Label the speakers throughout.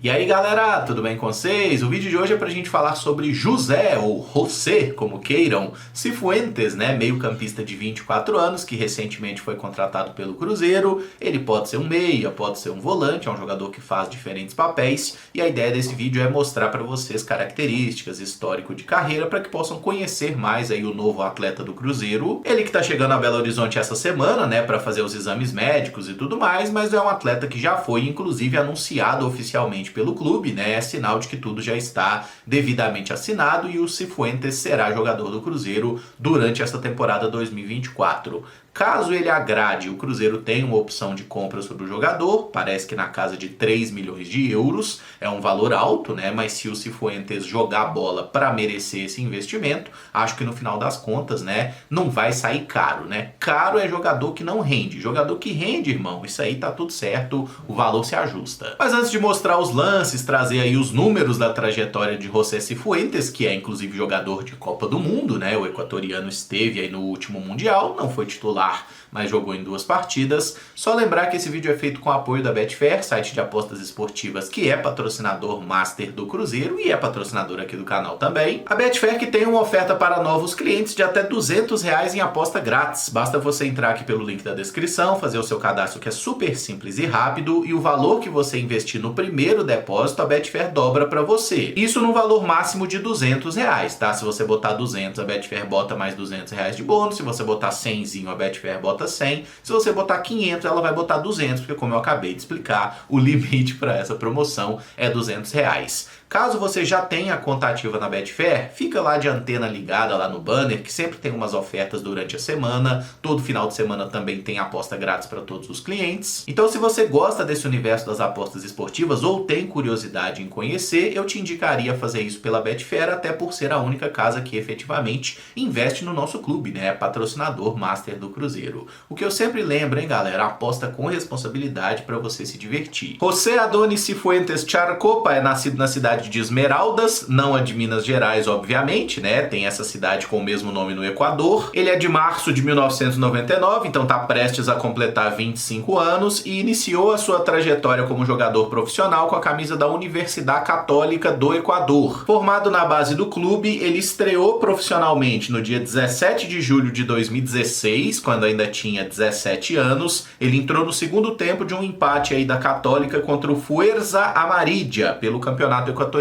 Speaker 1: E aí galera, tudo bem com vocês? O vídeo de hoje é pra gente falar sobre José, ou José, como queiram, Cifuentes, né, meio campista de 24 anos, que recentemente foi contratado pelo Cruzeiro. Ele pode ser um meia, pode ser um volante, é um jogador que faz diferentes papéis, e a ideia desse vídeo é mostrar pra vocês características, histórico de carreira, para que possam conhecer mais aí o novo atleta do Cruzeiro. Ele que tá chegando a Belo Horizonte essa semana, né, pra fazer os exames médicos e tudo mais, mas é um atleta que já foi, inclusive, anunciado oficialmente pelo clube, né? É sinal de que tudo já está devidamente assinado e o Cifuentes será jogador do Cruzeiro durante essa temporada 2024. Caso ele agrade, o Cruzeiro tem uma opção de compra sobre o jogador, parece que na casa de 3 milhões de euros, é um valor alto, né? Mas se o Cifuentes jogar a bola para merecer esse investimento, acho que no final das contas, né, não vai sair caro, né? Caro é jogador que não rende, jogador que rende, irmão, isso aí tá tudo certo, o valor se ajusta. Mas antes de mostrar os lances, trazer aí os números da trajetória de José Cifuentes, que é inclusive jogador de Copa do Mundo, né? O equatoriano esteve aí no último Mundial, não foi titular, mas jogou em 2 partidas. Só lembrar que esse vídeo é feito com o apoio da Betfair, site de apostas esportivas que é patrocinador master do Cruzeiro e é patrocinador aqui do canal também. A Betfair que tem uma oferta para novos clientes de até R$200 em aposta grátis. Basta você entrar aqui pelo link da descrição, fazer o seu cadastro que é super simples e rápido, e o valor que você investir no primeiro depósito, a Betfair dobra para você. Isso no valor máximo de R$200, tá? Se você botar 200, a Betfair bota mais R$200 de bônus. Se você botar 100zinho, a Betfair bota 100. Se você botar 500, ela vai botar 200, porque como eu acabei de explicar, o limite para essa promoção é R$200. Caso você já tenha conta ativa na Betfair, fica lá de antena ligada lá no banner, que sempre tem umas ofertas durante a semana. Todo final de semana também tem aposta grátis para todos os clientes. Então, se você gosta desse universo das apostas esportivas ou tem curiosidade em conhecer, eu te indicaria fazer isso pela Betfair, até por ser a única casa que efetivamente investe no nosso clube, né? É patrocinador master do Cruzeiro. O que eu sempre lembro, hein, galera? Aposta com responsabilidade para você se divertir. José Adonis Cifuentes Charcopa é nascido na cidade de Esmeraldas, não a de Minas Gerais, obviamente, né? Tem essa cidade com o mesmo nome no Equador. Ele é de março de 1999, então tá prestes a completar 25 anos e iniciou a sua trajetória como jogador profissional com a camisa da Universidade Católica do Equador. Formado na base do clube, ele estreou profissionalmente no dia 17 de julho de 2016, quando ainda tinha 17 anos. Ele entrou no segundo tempo de um empate aí da Católica contra o Fuerza Amarilla pelo campeonato equatoriano.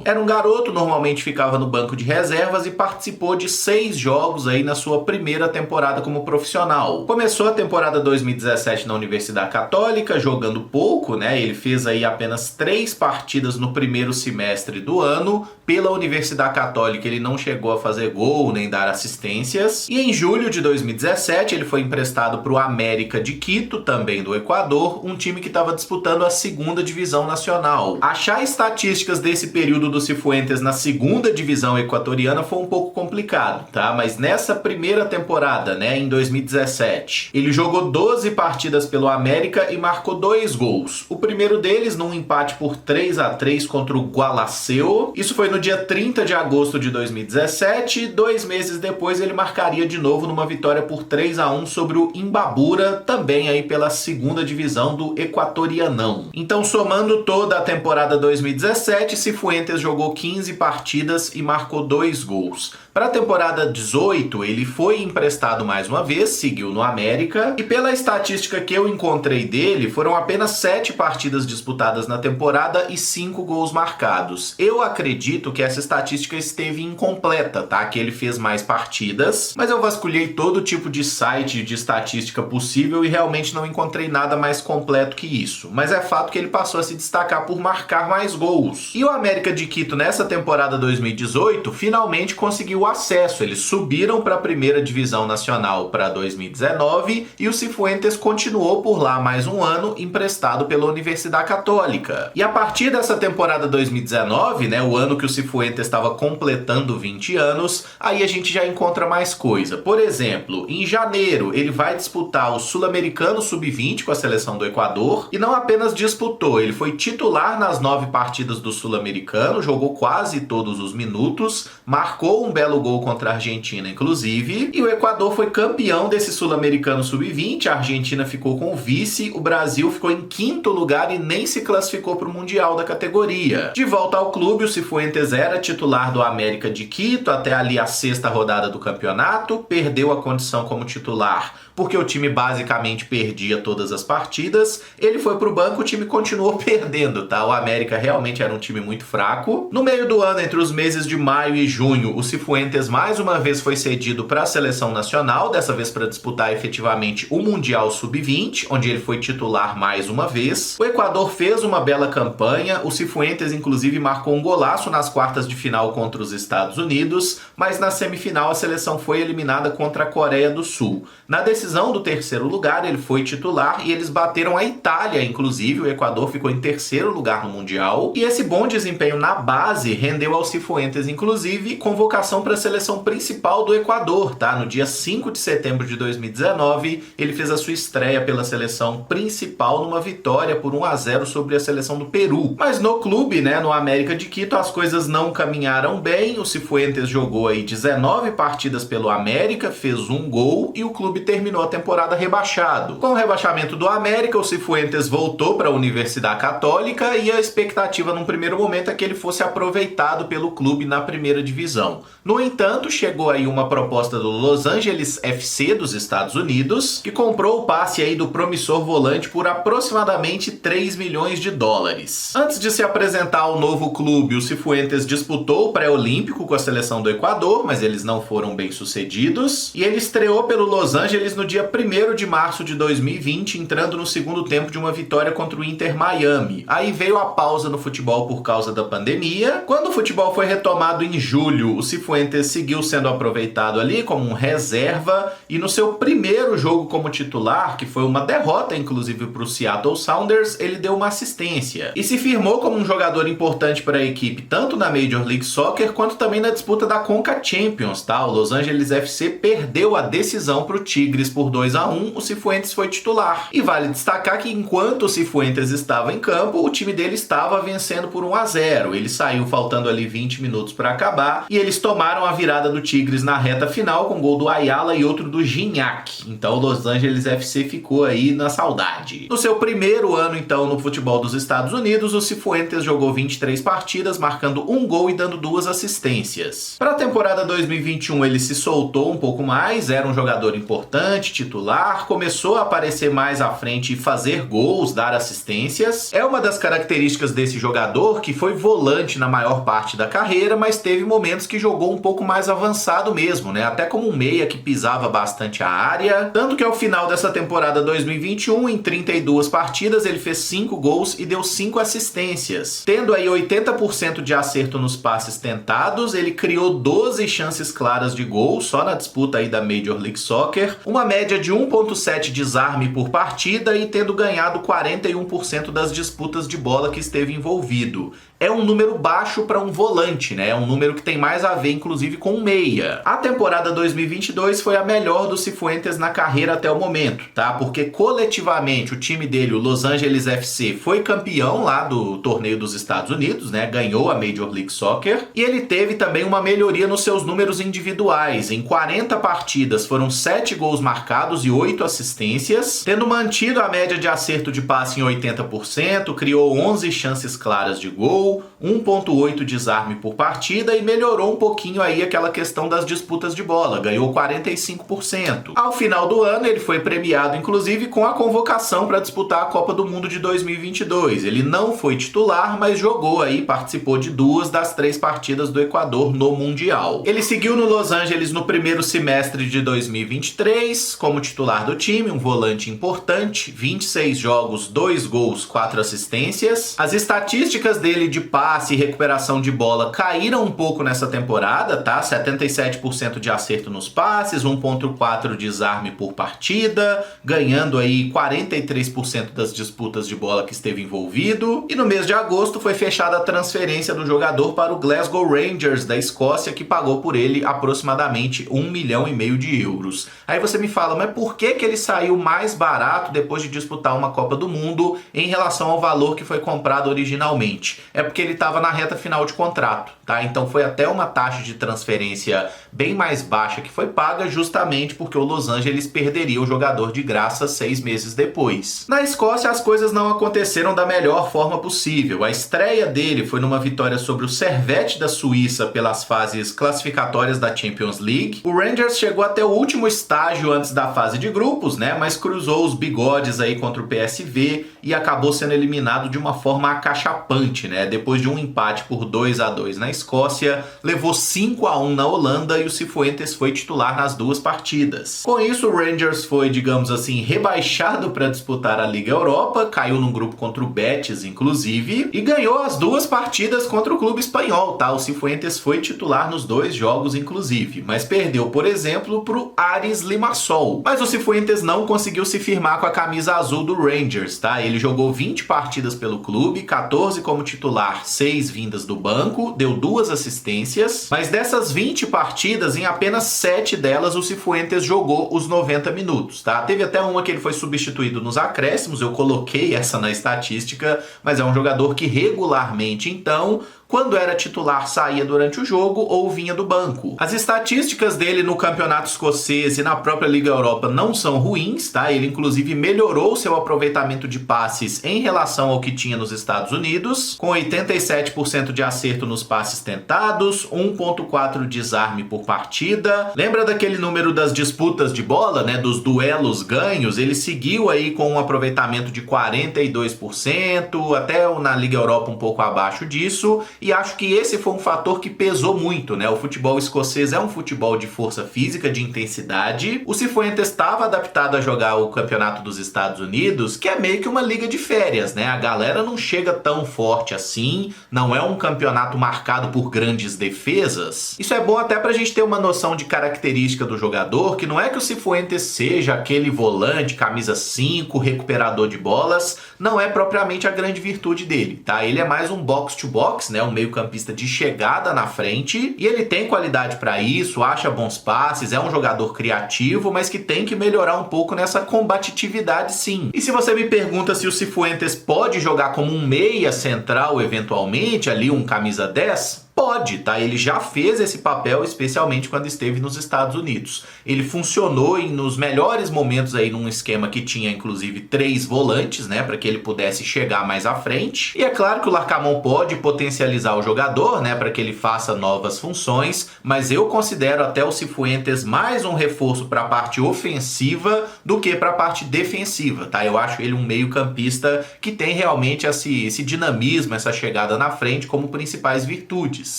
Speaker 1: Era um garoto, normalmente ficava no banco de reservas e participou de 6 jogos aí na sua primeira temporada como profissional. Começou a temporada 2017 na Universidade Católica, jogando pouco, né? Ele fez aí apenas 3 partidas no primeiro semestre do ano. Pela Universidade Católica ele não chegou a fazer gol nem dar assistências. E em julho de 2017 ele foi emprestado para o América de Quito, também do Equador, um time que estava disputando a 2ª divisão nacional. Achar estatísticas desse período do Cifuentes na 2ª divisão equatoriana foi um pouco complicado, tá? Mas nessa primeira temporada, né, em 2017, ele jogou 12 partidas pelo América e marcou 2 gols. O primeiro deles num empate por 3-3 contra o Gualaceo. Isso foi no dia 30 de agosto de 2017. E 2 meses depois ele marcaria de novo numa vitória por 3-1 sobre o Imbabura, também aí pela 2ª divisão do Equatorianão. Então, somando toda a temporada 2017, Cifuentes jogou 15 partidas e marcou 2 gols. Para a temporada 18, ele foi emprestado mais uma vez, seguiu no América, e pela estatística que eu encontrei dele, foram apenas 7 partidas disputadas na temporada e 5 gols marcados. Eu acredito que essa estatística esteve incompleta, tá? Que ele fez mais partidas, mas eu vasculhei todo tipo de site de estatística possível e realmente não encontrei nada mais completo que isso. Mas é fato que ele passou a se destacar por marcar mais gols. E o América de Quito, nessa temporada 2018, finalmente conseguiu acesso. Eles subiram para a 1ª divisão nacional para 2019 e o Cifuentes continuou por lá mais um ano, emprestado pela Universidade Católica. E a partir dessa temporada 2019, né, o ano que o Cifuentes estava completando 20 anos, aí a gente já encontra mais coisa. Por exemplo, em janeiro ele vai disputar o Sul-Americano Sub-20 com a seleção do Equador, e não apenas disputou, ele foi titular nas 9 partidas do Sul-Americano, jogou quase todos os minutos, marcou um belo gol contra a Argentina, inclusive, e o Equador foi campeão desse Sul-Americano Sub-20, a Argentina ficou com o vice, o Brasil ficou em 5º lugar e nem se classificou para o Mundial da categoria. De volta ao clube, o Cifuentes era titular do América de Quito até ali a 6ª rodada do campeonato, perdeu a condição como titular porque o time basicamente perdia todas as partidas. Ele foi pro banco, o time continuou perdendo, tá? O América realmente era um time muito fraco. No meio do ano, entre os meses de maio e junho, o Cifuentes mais uma vez foi cedido para a seleção nacional, dessa vez para disputar efetivamente o Mundial Sub-20, onde ele foi titular mais uma vez. O Equador fez uma bela campanha, o Cifuentes inclusive marcou um golaço nas quartas de final contra os Estados Unidos, mas na semifinal a seleção foi eliminada contra a Coreia do Sul. Na decisão do 3º lugar, ele foi titular e eles bateram a Itália, inclusive. O Equador ficou em 3º lugar no Mundial. E esse bom desempenho na base rendeu ao Cifuentes, inclusive, convocação para a seleção principal do Equador, tá? No dia 5 de setembro de 2019, ele fez a sua estreia pela seleção principal numa vitória por 1-0 sobre a seleção do Peru. Mas no clube, né, no América de Quito, as coisas não caminharam bem. O Cifuentes jogou aí 19 partidas pelo América, fez um gol e o clube terminou a temporada rebaixado. Com o rebaixamento do América, o Cifuentes voltou para a Universidade Católica e a expectativa num primeiro momento é que ele fosse aproveitado pelo clube na primeira divisão. No entanto, chegou aí uma proposta do Los Angeles FC dos Estados Unidos, que comprou o passe aí do promissor volante por aproximadamente 3 milhões de dólares. Antes de se apresentar ao novo clube, o Cifuentes disputou o pré-olímpico com a seleção do Equador, mas eles não foram bem sucedidos, e ele estreou pelo Los Angeles no dia 1º de março de 2020, entrando no segundo tempo de uma vitória contra o Inter Miami. Aí veio a pausa no futebol por causa da pandemia. Quando o futebol foi retomado em julho, o Cifuentes seguiu sendo aproveitado ali como um reserva e no seu primeiro jogo como titular, que foi uma derrota inclusive para o Seattle Sounders, ele deu uma assistência e se firmou como um jogador importante para a equipe, tanto na Major League Soccer quanto também na disputa da Conca Champions, tá? O Los Angeles FC perdeu a decisão para o Tigres por 2-1, o Cifuentes foi titular. E vale destacar que enquanto o Cifuentes estava em campo, o time dele estava vencendo por 1-0. Ele saiu faltando ali 20 minutos para acabar e eles tomaram a virada do Tigres na reta final com gol do Ayala e outro do Gignac. Então o Los Angeles FC ficou aí na saudade. No seu primeiro ano então no futebol dos Estados Unidos, o Cifuentes jogou 23 partidas, marcando um gol e dando 2 assistências. Para a temporada 2021 ele se soltou um pouco mais, era um jogador importante, titular, começou a aparecer mais à frente e fazer gols, dar assistências. É uma das características desse jogador que foi volante na maior parte da carreira, mas teve momentos que jogou um pouco mais avançado mesmo, né? Até como um meia que pisava bastante a área. Tanto que ao final dessa temporada 2021, em 32 partidas, ele fez 5 gols e deu 5 assistências. Tendo aí 80% de acerto nos passes tentados, ele criou 12 chances claras de gol só na disputa aí da Major League Soccer, uma média de 1,7 desarme por partida e tendo ganhado 41% das disputas de bola que esteve envolvido. É um número baixo para um volante, né? É um número que tem mais a ver, inclusive, com um meia. A temporada 2022 foi a melhor do Cifuentes na carreira até o momento, tá? Porque coletivamente o time dele, o Los Angeles FC, foi campeão lá do torneio dos Estados Unidos, né? Ganhou a Major League Soccer. E ele teve também uma melhoria nos seus números individuais. Em 40 partidas foram 7 gols marcados e 8 assistências, tendo mantido a média de acerto de passe em 80%, criou 11 chances claras de gol, 1,8 desarme por partida e melhorou um pouquinho aí aquela questão das disputas de bola, ganhou 45%. Ao final do ano ele foi premiado inclusive com a convocação para disputar a Copa do Mundo de 2022. Ele não foi titular, mas jogou aí, participou de 2 das 3 partidas do Equador no Mundial. Ele seguiu no Los Angeles no primeiro semestre de 2023 como titular do time, um volante importante, 26 jogos, 2 gols, 4 assistências. As estatísticas dele de passe passe e recuperação de bola caíram um pouco nessa temporada, tá? 77% de acerto nos passes, 1.4 desarme por partida, ganhando aí 43% das disputas de bola que esteve envolvido. E no mês de agosto foi fechada a transferência do jogador para o Glasgow Rangers da Escócia, que pagou por ele aproximadamente 1,5 milhão de euros. Aí você me fala, mas por que ele saiu mais barato depois de disputar uma Copa do Mundo em relação ao valor que foi comprado originalmente? É porque ele estava na reta final de contrato, tá? Então foi até uma taxa de transferência bem mais baixa que foi paga, justamente porque o Los Angeles perderia o jogador de graça 6 meses depois. Na Escócia as coisas não aconteceram da melhor forma possível. A estreia dele foi numa vitória sobre o Servette da Suíça pelas fases classificatórias da Champions League. O Rangers chegou até o último estágio antes da fase de grupos, né? Mas cruzou os bigodes aí contra o PSV e acabou sendo eliminado de uma forma acachapante, né? Depois de um empate por 2-2 na Escócia, levou 5-1 na Holanda e o Cifuentes foi titular nas duas partidas. Com isso, o Rangers foi, digamos assim, rebaixado para disputar a Liga Europa, caiu num grupo contra o Betis, inclusive, e ganhou as duas partidas contra o clube espanhol, tá? O Cifuentes foi titular nos 2 jogos, inclusive, mas perdeu, por exemplo, pro Aris Limassol. Mas o Cifuentes não conseguiu se firmar com a camisa azul do Rangers, tá? Ele jogou 20 partidas pelo clube, 14 como titular, 6 vindas do banco, deu 2 assistências, mas dessas 20 partidas, em apenas 7 delas o Cifuentes jogou os 90 minutos, tá? Teve até uma que ele foi substituído nos acréscimos, eu coloquei essa na estatística, mas é um jogador que regularmente, então, quando era titular, saía durante o jogo ou vinha do banco. As estatísticas dele no campeonato escocês e na própria Liga Europa não são ruins, tá? Ele inclusive melhorou seu aproveitamento de passes em relação ao que tinha nos Estados Unidos, com 87% de acerto nos passes tentados, 1.4 desarme por partida. Lembra daquele número das disputas de bola, né? Dos duelos ganhos? Ele seguiu aí com um aproveitamento de 42%, até na Liga Europa um pouco abaixo disso. E acho que esse foi um fator que pesou muito, né? O futebol escocês é um futebol de força física, de intensidade. O Cifuentes estava adaptado a jogar o campeonato dos Estados Unidos, que é meio que uma liga de férias, né? A galera não chega tão forte assim, não é um campeonato marcado por grandes defesas. Isso é bom até pra gente ter uma noção de característica do jogador, que não é que o Cifuentes seja aquele volante, camisa 5, recuperador de bolas, não é propriamente a grande virtude dele, tá? Ele é mais um box-to-box, né? Um meio-campista de chegada na frente, e ele tem qualidade para isso, acha bons passes, é um jogador criativo, mas que tem que melhorar um pouco nessa combatividade, sim. E se você me pergunta se o Cifuentes pode jogar como um meia central eventualmente, ali um camisa 10, pode, tá? Ele já fez esse papel, especialmente quando esteve nos Estados Unidos. Ele funcionou nos melhores momentos aí num esquema que tinha, inclusive, 3 volantes, né? Para que ele pudesse chegar mais à frente. E é claro que o Larcamón pode potencializar o jogador, né? Para que ele faça novas funções, mas eu considero até o Cifuentes mais um reforço para a parte ofensiva do que para a parte defensiva, tá? Eu acho ele um meio-campista que tem realmente esse dinamismo, essa chegada na frente como principais virtudes.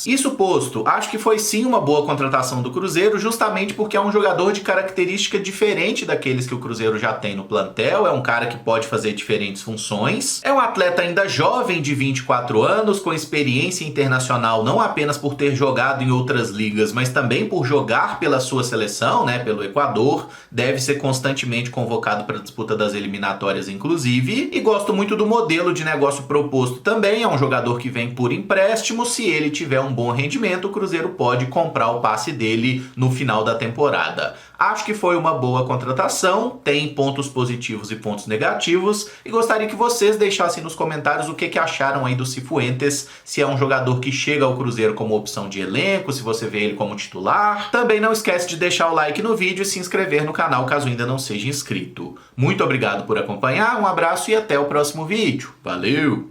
Speaker 1: Isso posto, acho que foi sim uma boa contratação do Cruzeiro, justamente porque é um jogador de característica diferente daqueles que o Cruzeiro já tem no plantel, é um cara que pode fazer diferentes funções, é um atleta ainda jovem de 24 anos, com experiência internacional não apenas por ter jogado em outras ligas, mas também por jogar pela sua seleção, né, pelo Equador, deve ser constantemente convocado para a disputa das eliminatórias inclusive, e gosto muito do modelo de negócio proposto também, é um jogador que vem por empréstimo, se ele tiver um bom rendimento, o Cruzeiro pode comprar o passe dele no final da temporada. Acho que foi uma boa contratação, tem pontos positivos e pontos negativos, e gostaria que vocês deixassem nos comentários o que acharam aí do Cifuentes, se é um jogador que chega ao Cruzeiro como opção de elenco, se você vê ele como titular. Também não esquece de deixar o like no vídeo e se inscrever no canal caso ainda não seja inscrito. Muito obrigado por acompanhar, um abraço e até o próximo vídeo. Valeu!